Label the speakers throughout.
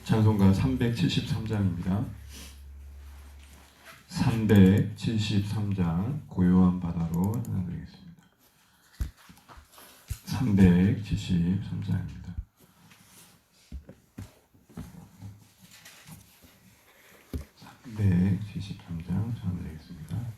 Speaker 1: 찬송가 373장입니다. 373장 고요한 바다로 찬양드리겠습니다. 373장입니다. 373장 찬양드리겠습니다.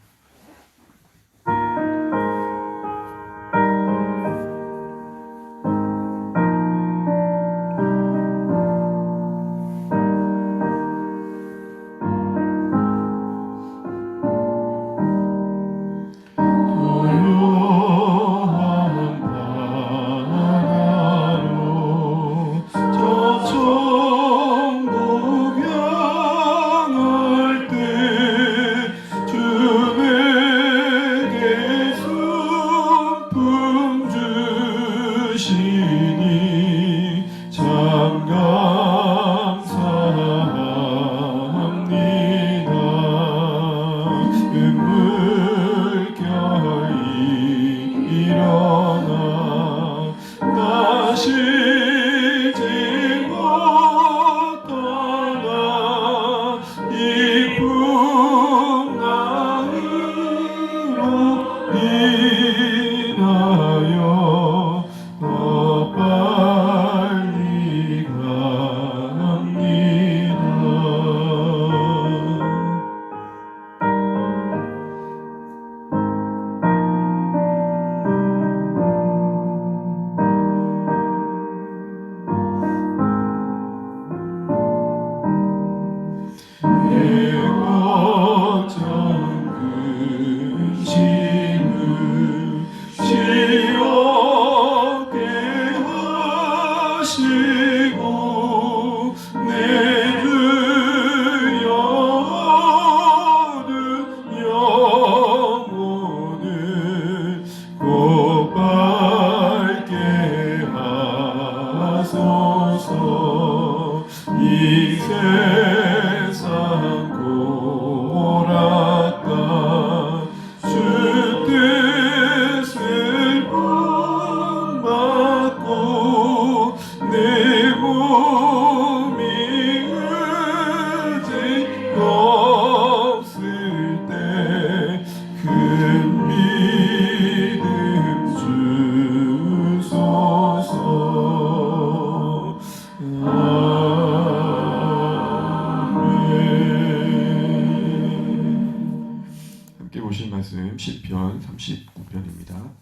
Speaker 1: 보신 말씀 시편 39편입니다.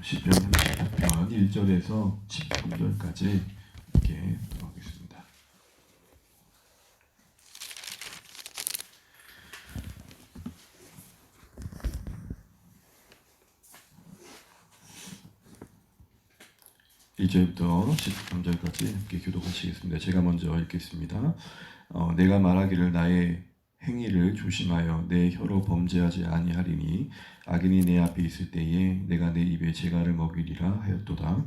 Speaker 1: 시편 39편 1절에서 13절까지 이렇게 하겠습니다. (1절부터) 13절까지 함께 교독하시겠습니다. 제가 먼저 읽겠습니다. 내가 말하기를 나의 행위를 조심하여 내 혀로 범죄하지 아니하리니 악인이 내 앞에 있을 때에 내가 내 입에 재갈을 먹이리라 하였도다.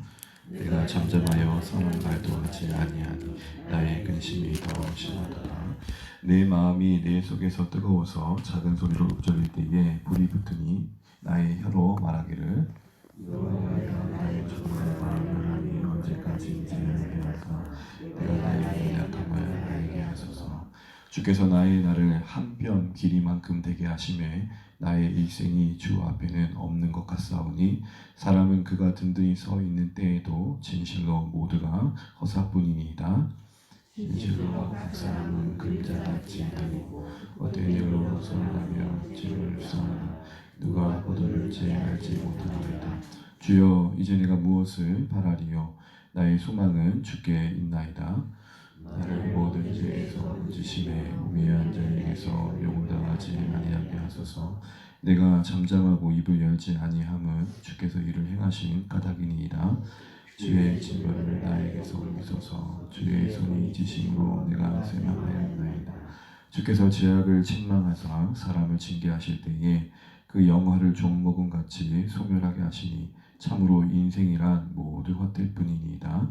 Speaker 1: 내가 잠잠하여 선한 말도 하지 아니하니 나의 근심이 더 심하도다. 내 마음이 내 속에서 뜨거워서 작은 소리로 읊조릴 때에 불이 붙으니 나의 혀로 말하기를 나의 정말 마음을 하니 언제까지 제하게 하사 내가 나의 연약함을 알게 하소서. 주께서 나의 날을 한 뼘 길이만큼 되게 하심에 나의 일생이 주 앞에는 없는 것 같사오니 사람은 그가 든든히 서 있는 때에도 진실로 모두가 허사뿐이니이다. 진실로 각 사람은 그림자 같이 다니고 헛된 일로 선하며 죄를 수하나 누가 포도를지 알지 못하나이다. 주여 이제 내가 무엇을 바라리요? 나의 소망은 주께 있나이다. 나를 모든 죄에서 건지심에 미안 자에게서 용당하지 아니하게 하소서. 내가 잠잠하고 입을 열지 아니함은 주께서 이를 행하신 까닭이니이다. 주의 징벌을 나에게서 옮기소서. 주의 손이 지심으로 내가 쇠망하였나이다. 주께서 죄악을 책망하사 사람을 징계하실 때에 그 영화를 종목은 같이 소멸하게 하시니 참으로 인생이란 모두 헛될 뿐이니이다.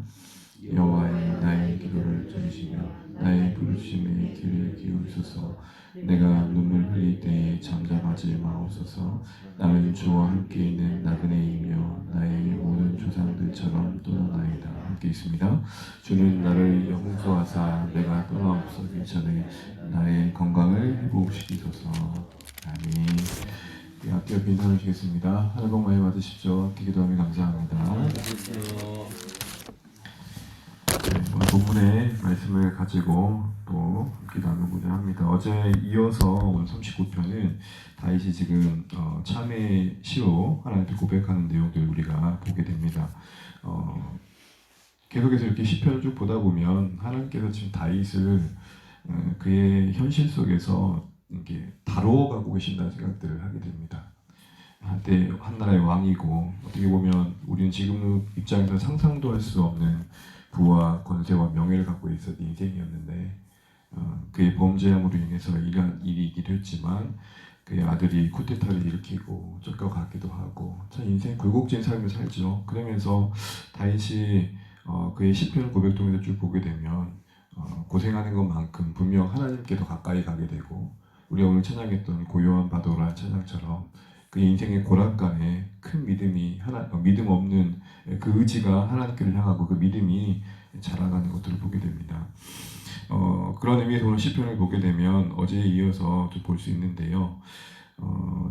Speaker 1: 여호와의 나의 기도를 들으시며 나의 부르심에 귀를 기울이소서. 내가 눈물 흘릴 때에 잠잠하지 마옵소서. 나는 주와 함께 있는 나그네이며 나의 모든 조상들처럼 떠나나이다. 읽겠습니다. 주는 나를 용서하사 내가 떠나옵서기 전에 나의 건강을 회복시키소서. 아멘. 네, 앞뒤 빈손을 주겠습니다. 하늘 복 많이 받으십시오. 기도하며 감사합니다. 네, 오늘 본문의 말씀을 가지고 또 기도하고자 합니다. 어제 이어서 오늘 39편은 다윗이 지금 참회 시로 하나님께 고백하는 내용들 우리가 보게 됩니다. 계속해서 이렇게 시편을 쭉 보다 보면 하나님께서 지금 다윗을 그의 현실 속에서 이렇게 다루어가고 계신다는 생각들을 하게 됩니다. 한때 한 나라의 왕이고 어떻게 보면 우리는 지금 입장에서 상상도 할 수 없는 부와 권세와 명예를 갖고 있었던 인생이었는데 그의 범죄함으로 인해서 이러한 일이 있기도 했지만 그의 아들이 쿠데타를 일으키고 쫓겨가기도 하고 참 인생 굴곡진 삶을 살죠. 그러면서 다윗이 그의 시편 고백 통해서 쭉 보게 되면 고생하는 것만큼 분명 하나님께 더 가까이 가게 되고 우리가 오늘 찬양했던 고요한 바도라 찬양처럼 그 인생의 고락간에 큰 믿음이 믿음 없는 그 의지가 하나님께를 향하고 그 믿음이 자라가는 것들을 보게 됩니다. 그런 의미에서 오늘 시편을 보게 되면 어제에 이어서 좀 볼 수 있는데요.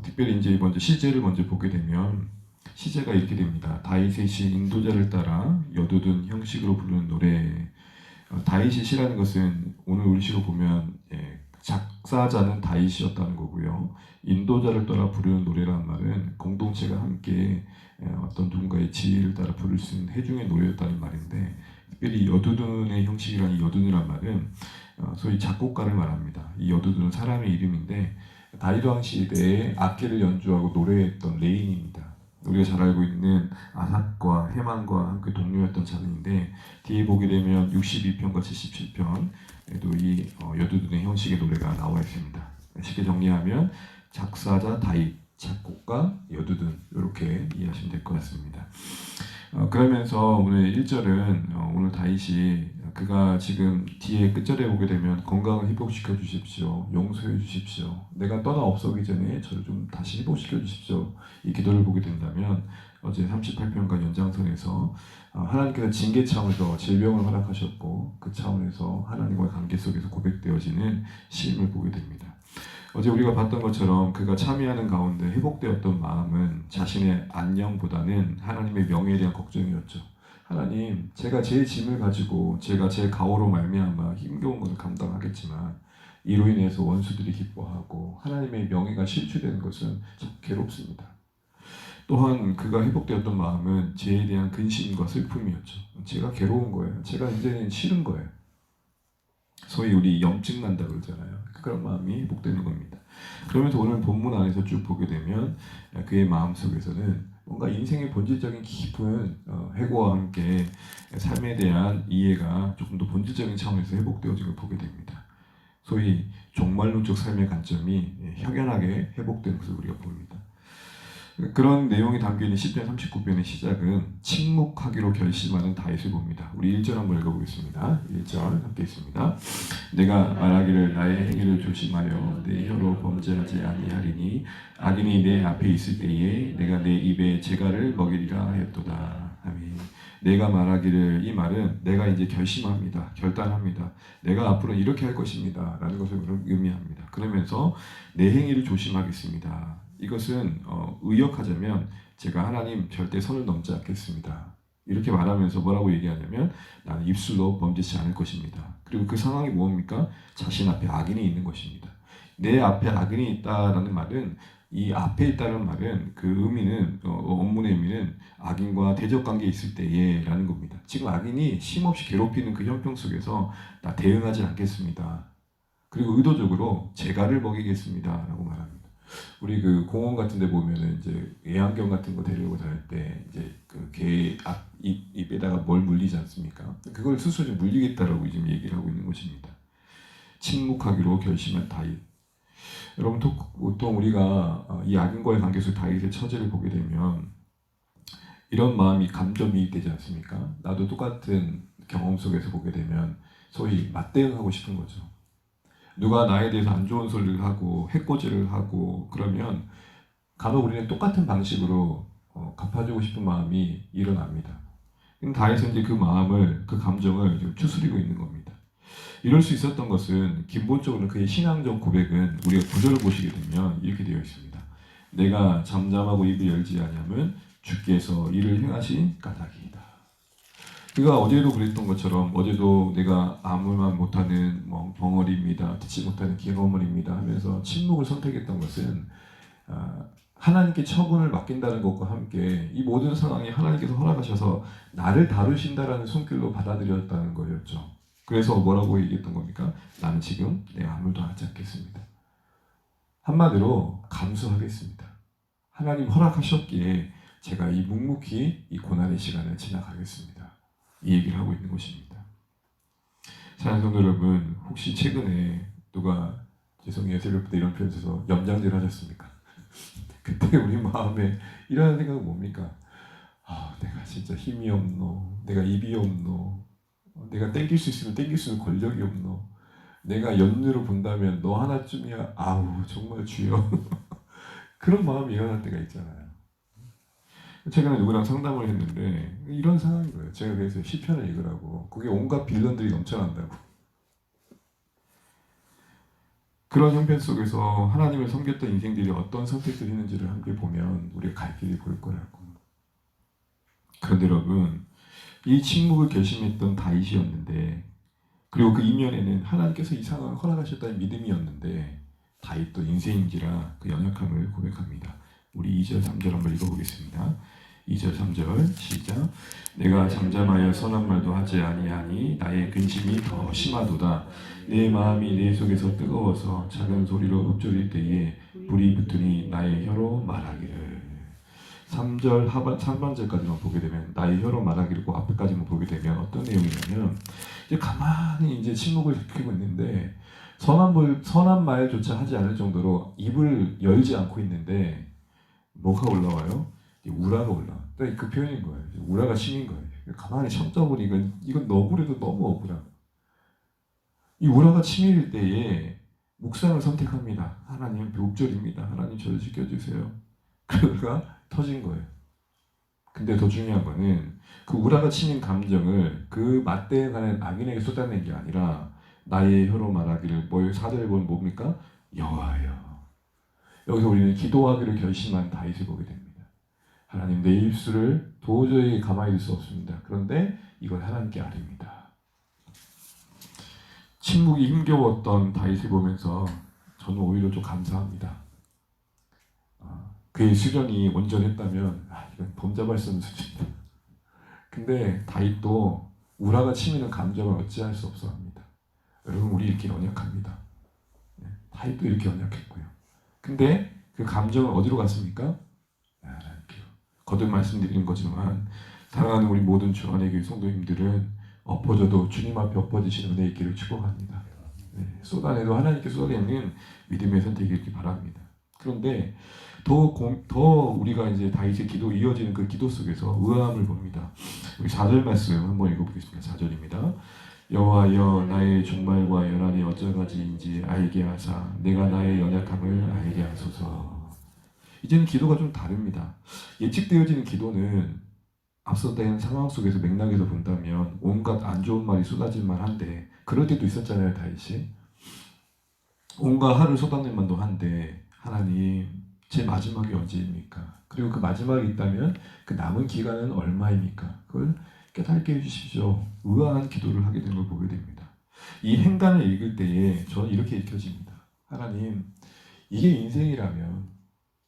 Speaker 1: 특별히 이제 먼저 시제를 먼저 보게 되면 시제가 이렇게 됩니다. 다윗의 시 인도자를 따라 여두둔 형식으로 부르는 노래. 다윗의 시라는 것은 오늘 우리 시로 보면 작사자는 다윗이었다는 거고요. 인도자를 따라 부르는 노래라는 말은 공동체가 함께 어떤 누군가의 지혜를 따라 부를 수 있는 해중의 노래였다는 말인데 특별히 여두둔의 형식이라는 이 여두둔이라는 말은 소위 작곡가를 말합니다. 이 여두둔은 사람의 이름인데 다윗 왕 시대에 악기를 연주하고 노래했던 레인입니다. 우리가 잘 알고 있는 아삽과 헤만과 함께 동료였던 자들인데 뒤에 보게 되면 62편과 77편에도 이 여두둔의 형식의 노래가 나와 있습니다. 쉽게 정리하면 작사자 다윗, 작곡가 여두둔 이렇게 이해하시면 될 것 같습니다. 그러면서 오늘 1절은 오늘 다윗이 그가 지금 뒤에 끝절에 보게 되면 건강을 회복시켜 주십시오. 용서해 주십시오. 내가 떠나 없어기 전에 저를 좀 다시 회복시켜 주십시오. 이 기도를 보게 된다면 어제 38편과 연장선에서 하나님께서 징계 차원에서 질병을 허락하셨고 그 차원에서 하나님과의 관계 속에서 고백되어지는 시임을 보게 됩니다. 어제 우리가 봤던 것처럼 그가 참여하는 가운데 회복되었던 마음은 자신의 안녕보다는 하나님의 명예에 대한 걱정이었죠. 하나님, 제가 제 짐을 가지고 제가 제 가오로 말미암아 힘겨운 것을 감당하겠지만 이로 인해서 원수들이 기뻐하고 하나님의 명예가 실추되는 것은 참 괴롭습니다. 또한 그가 회복되었던 마음은 죄에 대한 근심과 슬픔이었죠. 제가 괴로운 거예요. 제가 이제는 싫은 거예요. 소위 우리 염증 난다 그러잖아요. 그런 마음이 회복되는 겁니다. 그러면서 오늘 본문 안에서 쭉 보게 되면 그의 마음 속에서는 뭔가 인생의 본질적인 깊은 회고와 함께 삶에 대한 이해가 조금 더 본질적인 차원에서 회복되어진 걸 보게 됩니다. 소위 종말론적 삶의 관점이 확연하게 회복되는 것을 우리가 봅니다. 그런 내용이 담겨있는 시편 39편의 시작은 침묵하기로 결심하는 다윗을 봅니다. 우리 1절 한번 읽어보겠습니다. 1절 함께 있습니다. 내가 말하기를 나의 행위를 조심하여 내 혀로 범죄하지 아니하리니 악인이 내 앞에 있을 때에 내가 내 입에 재갈을 먹이리라 하였도다. 아멘. 내가 말하기를, 이 말은 내가 이제 결심합니다. 결단합니다. 내가 앞으로 이렇게 할 것입니다. 라는 것을 의미합니다. 그러면서 내 행위를 조심하겠습니다. 이것은 의역하자면 제가 하나님 절대 선을 넘지 않겠습니다. 이렇게 말하면서 뭐라고 얘기하냐면 나는 입술로 범죄치 않을 것입니다. 그리고 그 상황이 뭡니까? 자신 앞에 악인이 있는 것입니다. 내 앞에 악인이 있다라는 말은 이 앞에 있다는 말은 그 의미는 원문의 의미는 악인과 대적관계에 있을 때에 라는 겁니다. 지금 악인이 쉼없이 괴롭히는 그 형평 속에서 나 대응하지 않겠습니다. 그리고 의도적으로 재갈을 먹이겠습니다 라고 말합니다. 우리 그 공원 같은 데 보면은 이제 애완견 같은 거 데리고 다닐 때 이제 그 개 입에다가 뭘 물리지 않습니까? 그걸 스스로 좀 물리겠다라고 지금 얘기를 하고 있는 것입니다. 침묵하기로 결심한 다윗. 여러분 보통 우리가 이 악인과의 관계 속 다윗의 처지를 보게 되면 이런 마음이 감정이입 되지 않습니까? 나도 똑같은 경험 속에서 보게 되면 소위 맞대응하고 싶은 거죠. 누가 나에 대해서 안 좋은 소리를 하고 해코지를 하고 그러면 간혹 우리는 똑같은 방식으로 갚아주고 싶은 마음이 일어납니다. 다윗은 이제 그 마음을, 그 감정을 좀 추스리고 있는 겁니다. 이럴 수 있었던 것은 기본적으로 그의 신앙적 고백은 우리가 구절을 보시게 되면 이렇게 되어 있습니다. 내가 잠잠하고 입을 열지 아니하면 주께서 이를 행하신 까닭이다. 그가 어제도 그랬던 것처럼 어제도 내가 아무 말 못하는 벙어리입니다. 듣지 못하는 긴어머니입니다 하면서 침묵을 선택했던 것은 하나님께 처분을 맡긴다는 것과 함께 이 모든 상황이 하나님께서 허락하셔서 나를 다루신다라는 손길로 받아들였다는 거였죠. 그래서 뭐라고 얘기했던 겁니까? 나는 지금 내가 아무 말도 하지 않겠습니다. 한마디로 감수하겠습니다. 하나님 허락하셨기에 제가 이 묵묵히 이 고난의 시간을 지나가겠습니다. 이 얘기를 하고 있는 것입니다. 사랑하는 성도 여러분, 혹시 최근에 누가 죄송해요 새벽부터 이런 표현 써서 염장질 하셨습니까? 그때 우리 마음에 일어나는 생각은 뭡니까? 내가 진짜 힘이 없노, 내가 입이 없노, 내가 땡길 수 있으면 땡길 수 있는 권력이 없노, 내가 연륜으로 본다면 너 하나쯤이야, 정말 주여. 그런 마음이 일어날 때가 있잖아요. 최근에 누구랑 상담을 했는데 이런 상황인 거예요. 제가 그래서 시편을 읽으라고. 그게 온갖 빌런들이 넘쳐난다고. 그런 형편 속에서 하나님을 섬겼던 인생들이 어떤 선택들을 했는지를 함께 보면 우리가 갈 길이 보일 거라고. 그런데 여러분, 이 침묵을 결심했던 다윗이었는데, 그리고 그 이면에는 하나님께서 이 상황을 허락하셨다는 믿음이었는데, 다윗도 인생인지라 그 연약함을 고백합니다. 우리 2절 3절 한번 읽어보겠습니다. 2절 3절 시작. 내가 잠잠하여 선한 말도 하지 아니하니 나의 근심이 더 심하도다. 내 마음이 내 속에서 뜨거워서 작은 소리로 읊조릴 때에 불이 붙으니 나의 혀로 말하기를. 3절 상반절까지만 보게 되면 나의 혀로 말하기를, 그 앞에까지만 보게 되면 어떤 내용이냐면 이제 가만히 이제 침묵을 지키고 있는데 선한 말조차 하지 않을 정도로 입을 열지 않고 있는데 뭐가 올라와요? 우라가 올라와. 그 표현인 거예요. 우라가 심인 거예요. 가만히 참다 보니 이건 억울해도 너무 억울한. 이 우라가 치밀 때에 묵상을 선택합니다. 하나님 옥절입니다. 하나님 저를 지켜주세요. 그러다가 터진 거예요. 근데 더 중요한 거는 그 우라가 치민 감정을 그 맞대응하는 악인에게 쏟아낸 게 아니라 나의 혀로 말하기를, 4절에 보면 뭡니까? 여호와여. 여기서 우리는 기도하기를 결심한 다윗을 보게 됩니다. 하나님, 내 입술을 도저히 가만히 둘 수 없습니다. 그런데 이걸 하나님께 아뢰입니다. 침묵이 힘겨웠던 다윗을 보면서 저는 오히려 좀 감사합니다. 그의 수련이 온전했다면 이건 범죄할 수 없는 수준이다. 근데 다윗도 우라가 치미는 감정을 어찌할 수 없어 합니다. 여러분, 우리 이렇게 연약합니다. 다윗도 이렇게 연약했고요. 근데 그 감정은 어디로 갔습니까? 거듭 말씀드리는 거지만 사랑하는 우리 모든 주 안의 교회 성도님들은 엎어져도 주님 앞에 엎어지시는 은혜의 길을 축복합니다. 쏟아내도 하나님께 쏟아내는 믿음의 선택이 있기 바랍니다. 그런데 더 우리가 이제 다윗의 기도 이어지는 그 기도 속에서 의아함을 봅니다. 우리 4절 말씀 한번 읽어보겠습니다. 4절입니다. 여호와여, 나의 종말과 연한이 어쩌가지인지 알게 하사 내가 나의 연약함을 알게 하소서. 이제는 기도가 좀 다릅니다. 예측되어지는 기도는 앞서 된 상황 속에서 맥락에서 본다면 온갖 안 좋은 말이 쏟아질 만한데, 그럴 때도 있었잖아요. 다윗이 온갖 화를 쏟아낼 만도 한데, 하나님 제 마지막이 언제입니까? 그리고 그 마지막이 있다면 그 남은 기간은 얼마입니까? 그걸 깨닫게 해주십시오. 의아한 기도를 하게 된 걸 보게 됩니다. 이 행간을 읽을 때에 저는 이렇게 읽혀집니다. 하나님, 이게 인생이라면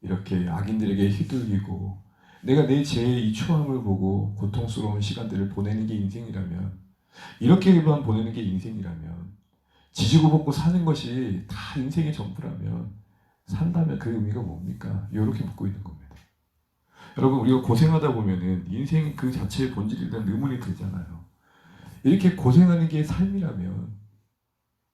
Speaker 1: 이렇게 악인들에게 휘둘리고 내가 내 죄의 이 초함을 보고 고통스러운 시간들을 보내는 게 인생이라면, 이렇게만 보내는 게 인생이라면, 지지고 볶고 사는 것이 다 인생의 전부라면 산다면 그 의미가 뭡니까? 이렇게 묻고 있는 겁니다. 여러분, 우리가 고생하다 보면은 인생 그 자체의 본질에 대한 의문이 들잖아요. 이렇게 고생하는 게 삶이라면,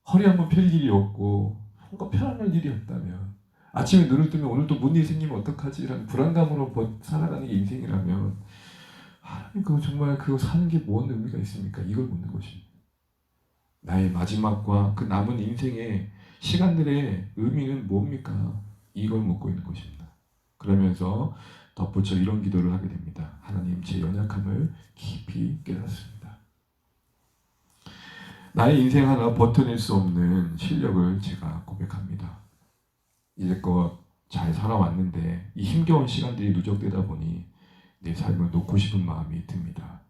Speaker 1: 허리 한번 펼 일이 없고 뭔가 편안할 일이 없다면, 아침에 눈을 뜨면 오늘 또 뭔 일이 생기면 어떡하지? 라는 불안감으로 살아가는 게 인생이라면, 하나님 정말 그거 사는 게 뭔 의미가 있습니까? 이걸 묻는 것입니다. 나의 마지막과 그 남은 인생의 시간들의 의미는 뭡니까? 이걸 묻고 있는 것입니다. 그러면서 덧붙여 이런 기도를 하게 됩니다. 하나님, 제 연약함을 깊이 깨닫습니다. 나의 인생 하나 버텨낼 수 없는 실력을 제가 고백합니다. 이제껏 잘 살아왔는데 이 힘겨운 시간들이 누적되다 보니 내 삶을 놓고 싶은 마음이 듭니다.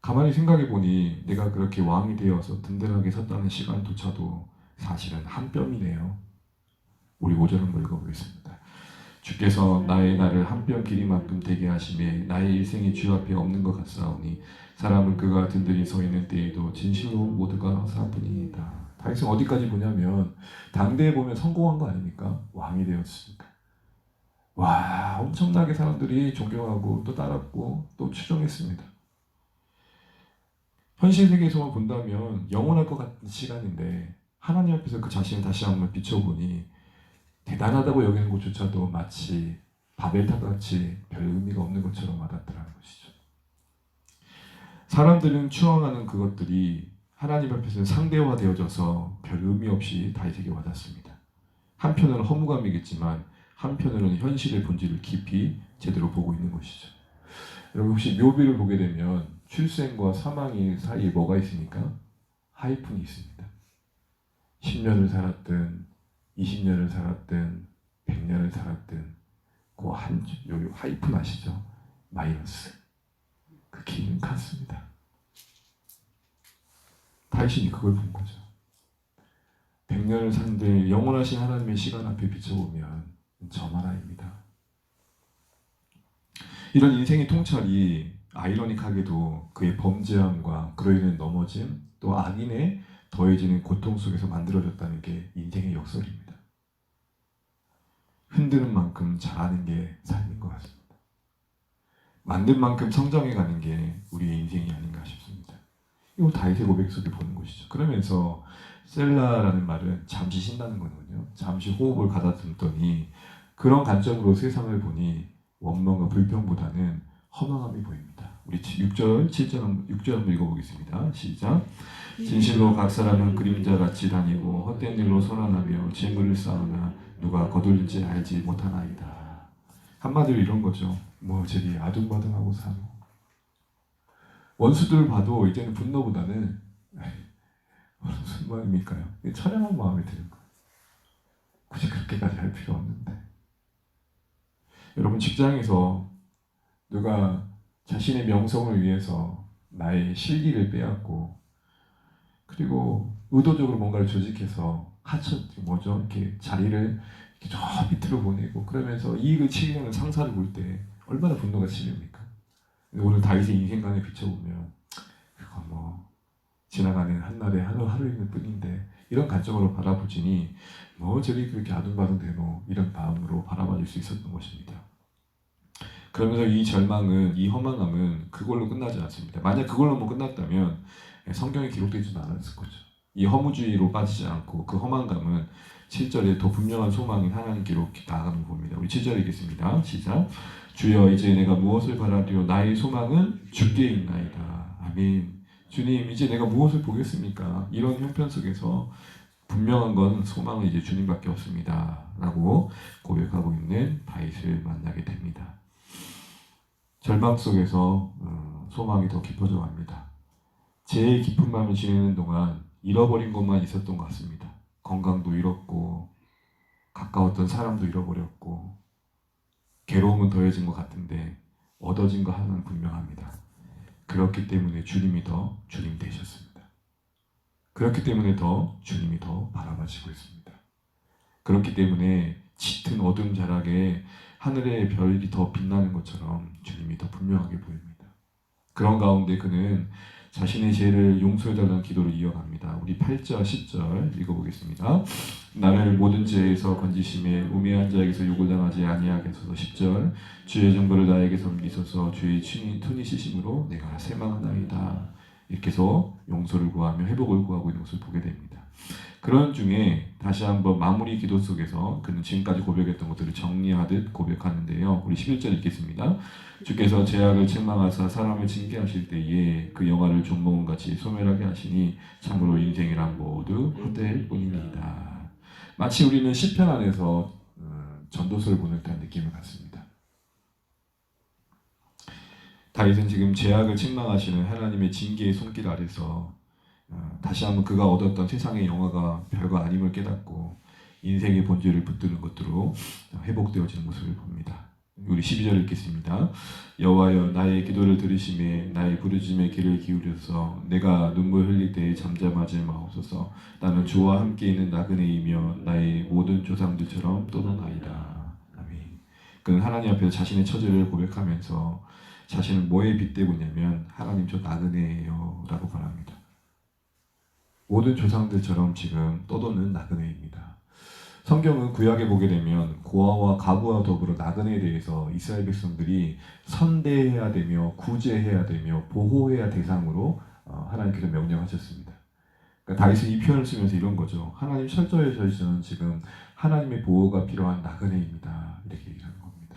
Speaker 1: 가만히 생각해보니 내가 그렇게 왕이 되어서 든든하게 섰다는 시간조차도 사실은 한 뼘이네요. 우리 5절 한번 읽어보겠습니다. 주께서 나의 날을 한 뼘 길이만큼 되게 하심에 나의 일생이 주 앞에 없는 것 같사오니 사람은 그가 든든히 서 있는 때에도 진실로 모두가 사뿐이니이다. 다윗은 어디까지 보냐면 당대에 보면 성공한 거 아닙니까? 왕이 되었으니까. 와, 엄청나게 사람들이 존경하고 또 따랐고 또 추종했습니다. 현실 세계에서만 본다면 영원할 것 같은 시간인데 하나님 앞에서 그 자신을 다시 한번 비춰보니 대단하다고 여기는 것조차도 마치 바벨탑같이 별 의미가 없는 것처럼 와닿더라는 것이죠. 사람들은 추앙하는 그것들이 하나님 앞에서 상대화되어져서 별 의미 없이 다윗에게 와닿습니다. 한편으로는 허무감이겠지만 한편으로는 현실의 본질을 깊이 제대로 보고 있는 것이죠. 여러분 혹시 묘비를 보게 되면 출생과 사망이 사이에 뭐가 있습니까? 하이픈이 있습니다. 10년을 살았든 20년을 살았든 100년을 살았든 그 한 여기 하이픈 아시죠? 마이너스. 그 길은 같습니다. 다윗이 그걸 본 거죠. 100년을 산들 영원하신 하나님의 시간 앞에 비춰보면 점 하나입니다. 이런 인생의 통찰이 아이러닉하게도 그의 범죄함과 그로 인한 넘어짐 또 악인의 더해지는 고통 속에서 만들어졌다는 게 인생의 역설입니다. 흔드는 만큼 잘하는 게 삶인 것 같습니다. 만든 만큼 성장해가는 게 우리의 인생이 아닌가 싶습니다. 이거 다윗의 고백 속에 보는 것이죠. 그러면서 셀라라는 말은 잠시 쉰다는 거거든요. 잠시 호흡을 가다듬더니 그런 관점으로 세상을 보니 원망과 불평보다는 허망함이 보입니다. 우리 6절, 7절, 6절 한번 읽어보겠습니다. 시작. 진실로 각 사람은 그림자같이 다니고 헛된 일로 손안하며 재물을 쌓으나 누가 거둘지 알지 못하나이다. 한마디로 이런 거죠. 뭐 저리 아둥바둥하고 사노. 원수들을 봐도 이제는 분노보다는 무슨 마음일까요? 처량한 마음이 드는 거예요. 굳이 그렇게까지 할 필요 없는데. 여러분 직장에서 누가 자신의 명성을 위해서 나의 실기를 빼앗고 그리고 의도적으로 뭔가를 조직해서 이렇게 자리를 이렇게 저 밑으로 보내고 그러면서 이익을 취하는 상사를 볼 때 얼마나 분노가 치밀입니까? 오늘 다윗의 인생관에 비춰보면 그거 뭐 지나가는 한날의 하루일 뿐인데 이런 관점으로 바라보지니 뭐 저리 그렇게 아둥바둥대노 이런 마음으로 바라봐줄 수 있었던 것입니다. 그러면서 이 절망은 이 허망함은 그걸로 끝나지 않습니다. 만약 그걸로만 끝났다면 성경에 기록되지도 않았을 거죠. 이 허무주의로 빠지지 않고 그 허망감은 7절에 더 분명한 소망인 하나님께로 나아가는 봅니다. 우리 7절 읽겠습니다. 시작. 주여 이제 내가 무엇을 바라리요 나의 소망은 주께 있나이다. 아멘. 주님 이제 내가 무엇을 보겠습니까? 이런 형편 속에서 분명한 건 소망은 이제 주님밖에 없습니다. 라고 고백하고 있는 다윗을 만나게 됩니다. 절망 속에서 소망이 더 깊어져 갑니다. 제일 깊은 마음을 지내는 동안 잃어버린 것만 있었던 것 같습니다. 건강도 잃었고 가까웠던 사람도 잃어버렸고 괴로움은 더해진 것 같은데 얻어진 거 하나는 분명합니다. 그렇기 때문에 주님이 더 주님 되셨습니다. 그렇기 때문에 더 주님이 더 바라봐지고 있습니다. 그렇기 때문에 짙은 어둠 자락에 하늘의 별이 더 빛나는 것처럼 주님이 더 분명하게 보입니다. 그런 가운데 그는 자신의 죄를 용서해달라는 기도를 이어갑니다. 우리 8절, 10절 읽어보겠습니다. 나를 모든 죄에서 건지심에 우매한 자에게서 욕을 당하지 아니하게 하소서. 10절 주의 정보를 나에게서 미소서 주의 툰이 시심으로 내가 쇠망하나이다. 이렇게 해서 용서를 구하며 회복을 구하고 있는 것을 보게 됩니다. 그런 중에 다시 한번 마무리 기도 속에서 그는 지금까지 고백했던 것들을 정리하듯 고백하는데요. 우리 11절 읽겠습니다. 주께서 죄악을 책망하사 사람을 징계하실 때에 그 영화를 종목같이 소멸하게 하시니 참으로 인생이란 모두 헛될 뿐입니다. 마치 우리는 시편 안에서 전도서를 보는 듯한 느낌을 갖습니다. 다윗은 지금 죄악을 책망하시는 하나님의 징계의 손길 아래서 다시 한번 그가 얻었던 세상의 영화가 별거 아님을 깨닫고 인생의 본질을 붙드는 것으로 회복되어지는 모습을 봅니다. 우리 12절 읽겠습니다. 여호와여 나의 기도를 들으시매 나의 부르짖음에 귀를 기울여서 내가 눈물 흘릴 때에 잠잠하지 마옵소서. 나는 주와 함께 있는 나그네이며 나의 모든 조상들처럼 떠도나이다. 아멘. 그는 하나님 앞에서 자신의 처지를 고백하면서 자신을 뭐에 빗대고냐면 하나님 저 나그네예요 라고 말합니다. 모든 조상들처럼 지금 떠도는 나그네입니다. 성경은 구약에 보게 되면 고아와 가부와 더불어 나그네에 대해서 이스라엘 백성들이 선대해야 되며 구제해야 되며 보호해야 대상으로 하나님께서 명령하셨습니다. 그러니까 다윗은 이 표현을 쓰면서 이런 거죠. 하나님 철저히 지금 하나님의 보호가 필요한 나그네입니다. 이렇게 얘기를 하는 겁니다.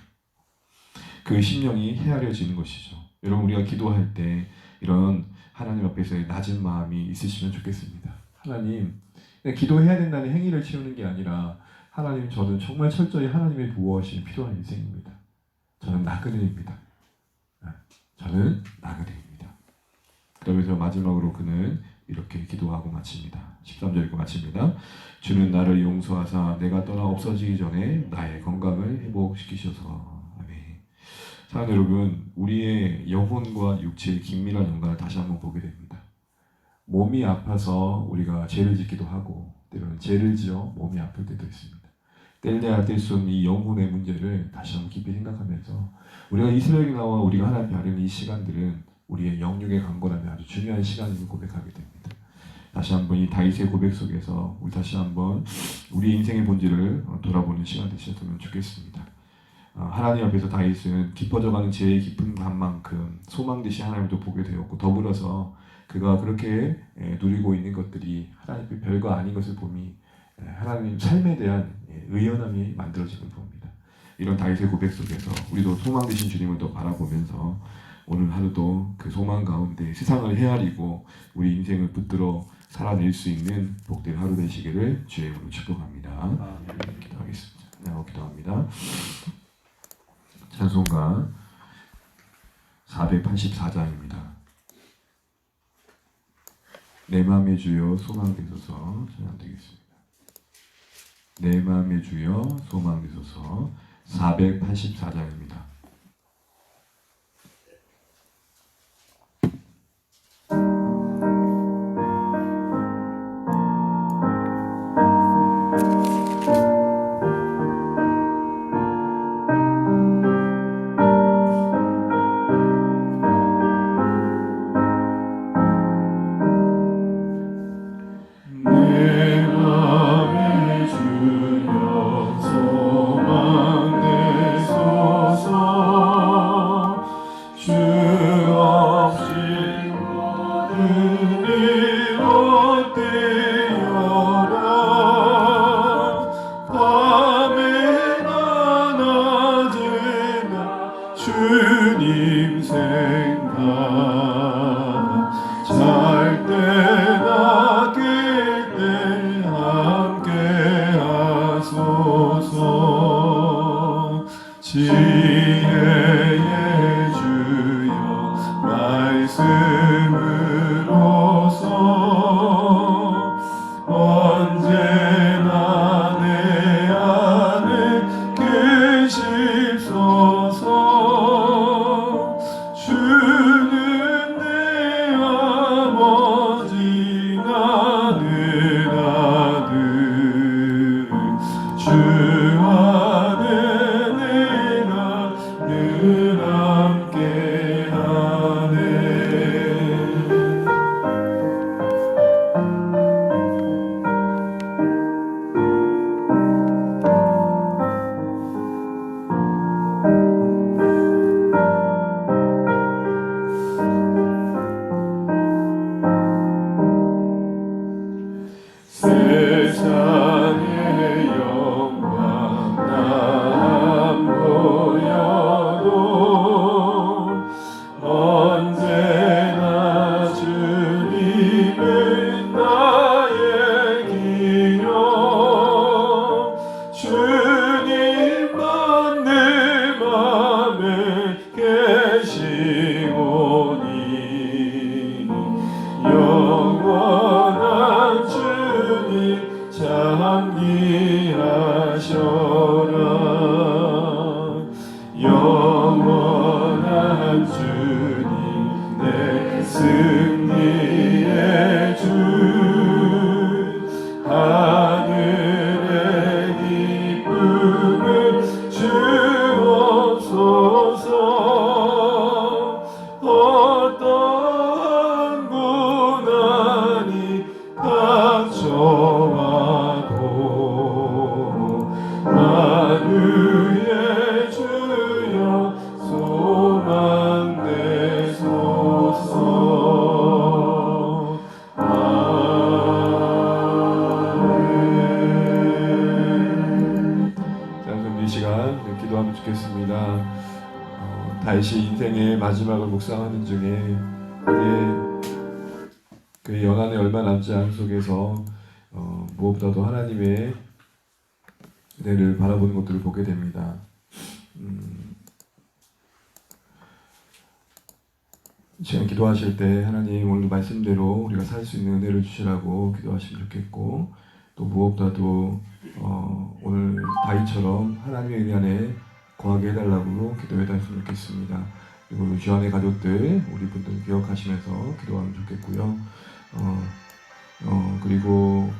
Speaker 1: 그 심령이 헤아려지는 것이죠. 여러분 우리가 기도할 때 이런 하나님 앞에서의 낮은 마음이 있으시면 좋겠습니다. 하나님 기도해야 된다는 행위를 채우는 게 아니라 하나님 저는 정말 철저히 하나님의 보호하심이 필요한 인생입니다. 저는 나그네입니다. 저는 나그네입니다. 그러면서 마지막으로 그는 이렇게 기도하고 마칩니다. 13절 읽고 마칩니다. 주는 나를 용서하사 내가 떠나 없어지기 전에 나의 건강을 회복시키셔서. 아멘. 사랑하는 여러분, 우리의 영혼과 육체의 긴밀한 연관을 다시 한번 보게 됩니다. 몸이 아파서 우리가 죄를 짓기도 하고 때로는 죄를 지어 몸이 아플 때도 있습니다. 뗄래야 뗄 수 없는 이 영혼의 문제를 다시 한번 깊이 생각하면서 우리가 이스라엘에 나와 우리가 하나님께 아뢰는 이 시간들은 우리의 영육의 강건함이 아주 중요한 시간임을 고백하게 됩니다. 다시 한번 이 다윗의 고백 속에서 우리 다시 한번 우리 인생의 본질을 돌아보는 시간 되셨으면 좋겠습니다. 하나님 앞에서 다윗은 깊어져가는 죄의 깊은 밤만큼 소망되시 하나님도 보게 되었고 더불어서 그가 그렇게 누리고 있는 것들이 하나님의 별거 아닌 것을 보니 하나님 삶에 대한 의연함이 만들어지는 봅니다. 이런 다윗의 고백 속에서 우리도 소망 되신 주님을 더 바라보면서 오늘 하루도 그 소망 가운데 세상을 헤아리고 우리 인생을 붙들어 살아낼 수 있는 복된 하루 되시기를 주의 이름으로 축복합니다. 기도하겠습니다. 네, 기도합니다. 찬송가 484장입니다. 내 맘의 주여 소망 되소서 찬양드리겠습니다. 내 맘의 주여 소망 되소서 484장입니다.
Speaker 2: 주님 생각 잘 때나 깰 때 함께 하소서. 지혜의 주여 말씀으로서 언제나 내 안에 계십소서. 주는 내 아버지 나는 아들 주 안에 내가 늘 함께하네. 승리의 주 하늘의 기쁨을 주옵소서. 어떤 고난이 닥쳐와도 만유의 주여 소망되소서. 아멘.
Speaker 1: 자, 그럼 이 시간 기도하면 좋겠습니다. 다윗이 인생의 마지막을 묵상하는 중에 그의 연한에 얼마 남지 않은 속에서 무엇보다도 하나님의 은혜를 바라보는 것들을 보게 됩니다. 이 시간 기도하실 때 하나님 오늘 말씀대로 우리가 살 수 있는 은혜를 주시라고 기도하시면 좋겠고, 또 무엇보다도 오늘 다윗처럼 하나님의 은혜 안에 거하게 해달라고 기도해달으면 좋겠습니다. 그리고 주 안의 가족들 우리 분들 기억하시면서 기도하면 좋겠고요. 그리고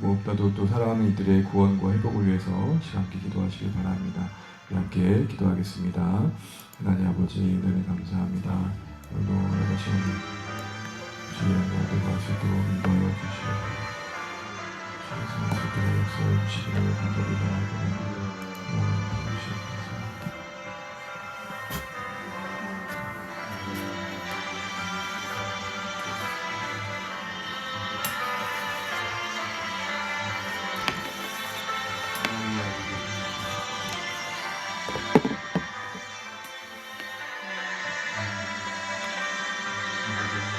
Speaker 1: 무엇보다도 또 사랑하는 이들의 구원과 회복을 위해서 함께 기도하시길 바랍니다. 함께 기도하겠습니다. 하나님 아버지 은혜 감사합니다. 오늘도 여러 시간 주의 영광을 구할 수 있도록 인도하여 주시옵소서. 주의 성수들의 역사를 주시기를 간절히 바라고
Speaker 2: 아멘.